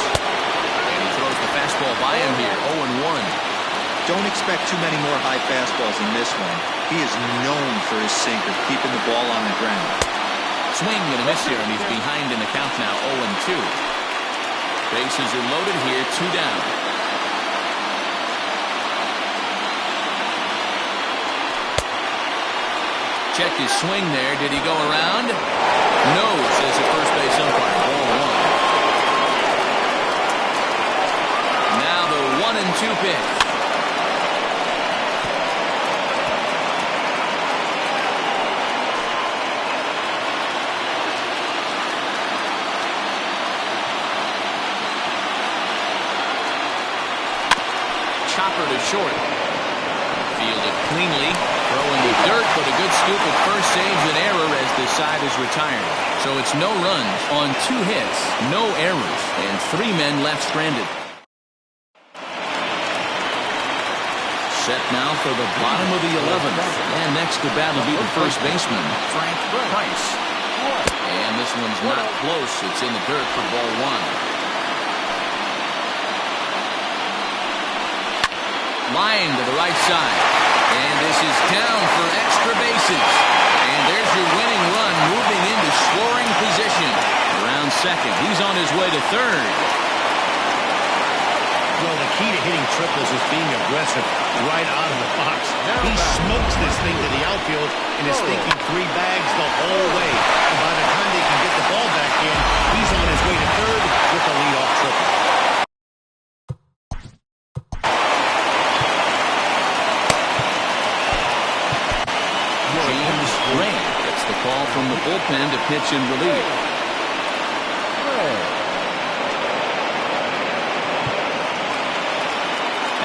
And he throws the fastball by him here. 0-1. Don't expect too many more high fastballs in this one. He is known for his sinker, keeping the ball on the ground. Swing and a miss here, and he's behind in the count now, 0-2. Bases are loaded here, 2 down. check his swing there. Did he go around? No, says the first base umpire. Ball one. Now the 1-2 pitch. Chopper to short. Fielded cleanly. Throwing the dirt, but a good scoop at first saves an error as the side is retired. So it's no runs on 2 hits, no errors, and 3 men left stranded. Set now for the bottom of the 11th. And next to bat will be the first baseman, Frank Price. And this one's not close. It's in the dirt for ball 1. Line to the right side. And this is down for extra bases. And there's your winning run moving into scoring position. Around second. He's on his way to third. Well, the key to hitting triples is being aggressive right out of the box. He smokes this thing to the outfield and is thinking 3 bags the whole way. And by the time they can get the ball back in, he's on his way to third with a leadoff triple. Gets the call from the bullpen to pitch in relief.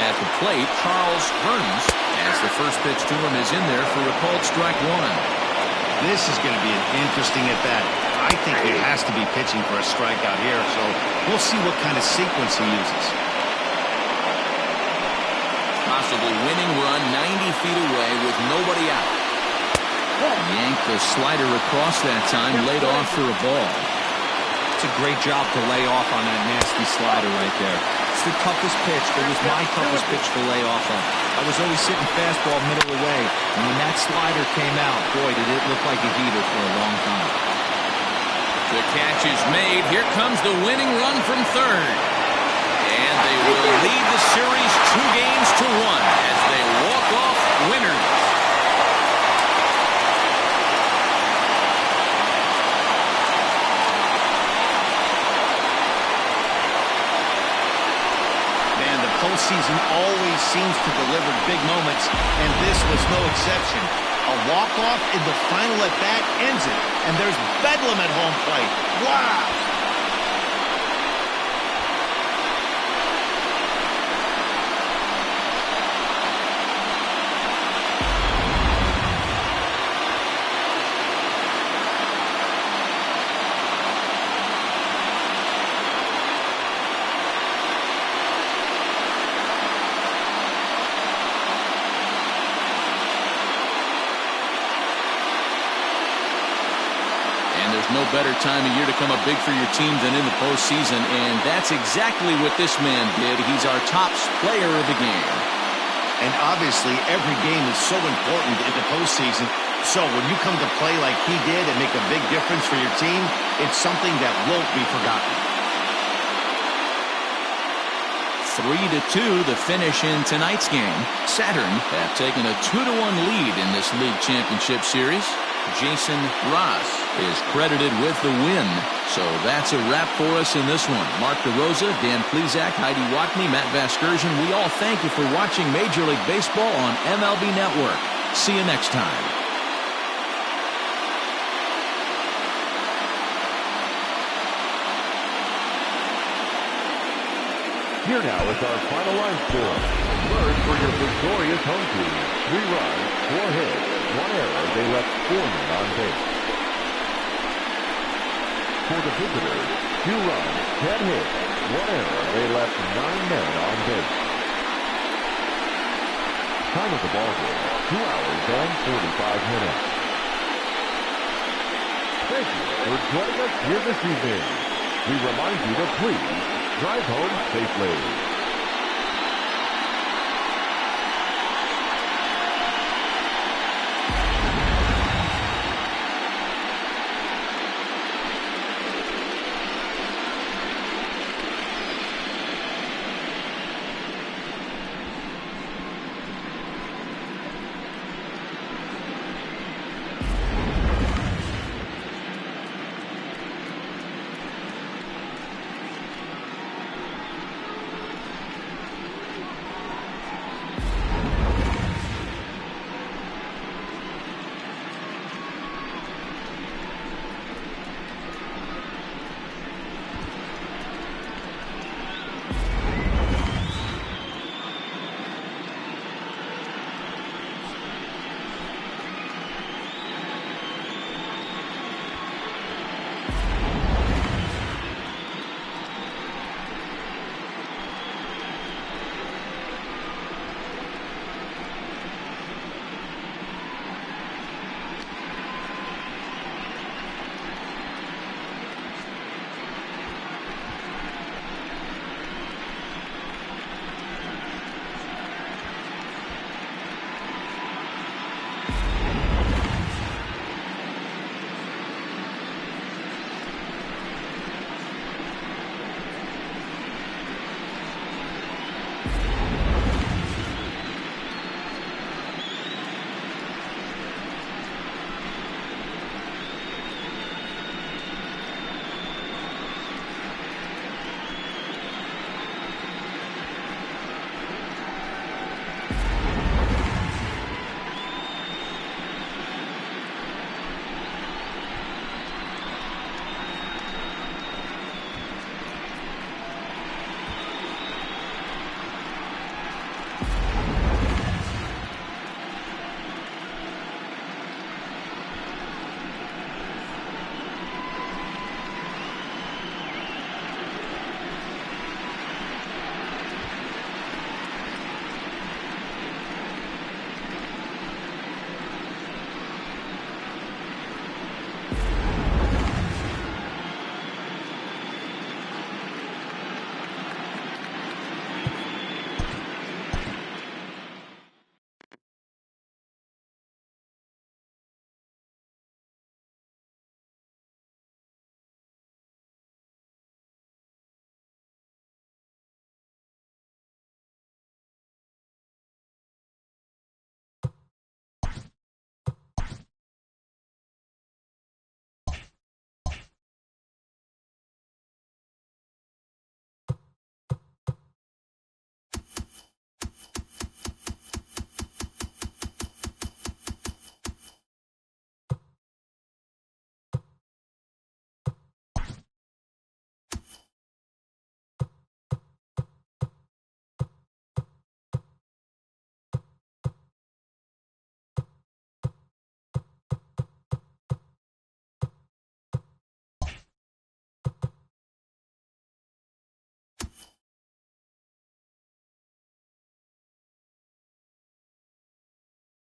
At the plate, Charles Burns, as the first pitch to him is in there for a called strike 1. This is going to be an interesting at-bat. I think he has to be pitching for a strikeout here, so we'll see what kind of sequence he uses. Possibly winning run 90 feet away with nobody out. Yanked the slider across that time, laid off for a ball. It's a great job to lay off on that nasty slider right there. It's the toughest pitch. It was my toughest pitch to lay off on. I was always sitting fastball middle away, and when that slider came out, boy, did it look like a heater for a long time. The catch is made. Here comes the winning run from third. And they will lead the series 2-1 as they walk off winners. Postseason always seems to deliver big moments, and this was no exception. A walk-off in the final at-bat ends it, and there's bedlam at home plate. Wow! No better time of year to come up big for your team than in the postseason, and that's exactly what this man did. He's our top player of the game. And obviously, every game is so important in the postseason. So when you come to play like he did and make a big difference for your team, it's something that won't be forgotten. 3-2 the finish in tonight's game. Saturn have taken a 2-1 lead in this league championship series. Jason Ross is credited with the win. So that's a wrap for us in this one. Mark DeRosa, Dan Plesac, Heidi Watney, Matt Vasgersian, we all thank you for watching Major League Baseball on MLB Network. See you next time. Here now is our final line score. First, for your victorious home team, 3 runs, 4 hits, 1 error. They left 4 men on base. For the visitors, 2 runs, 10 hits, 1 error. They left 9 men on base. Time of the ball game, 2 hours and 45 minutes. Thank you for joining us here this evening. We remind you to please drive home safely.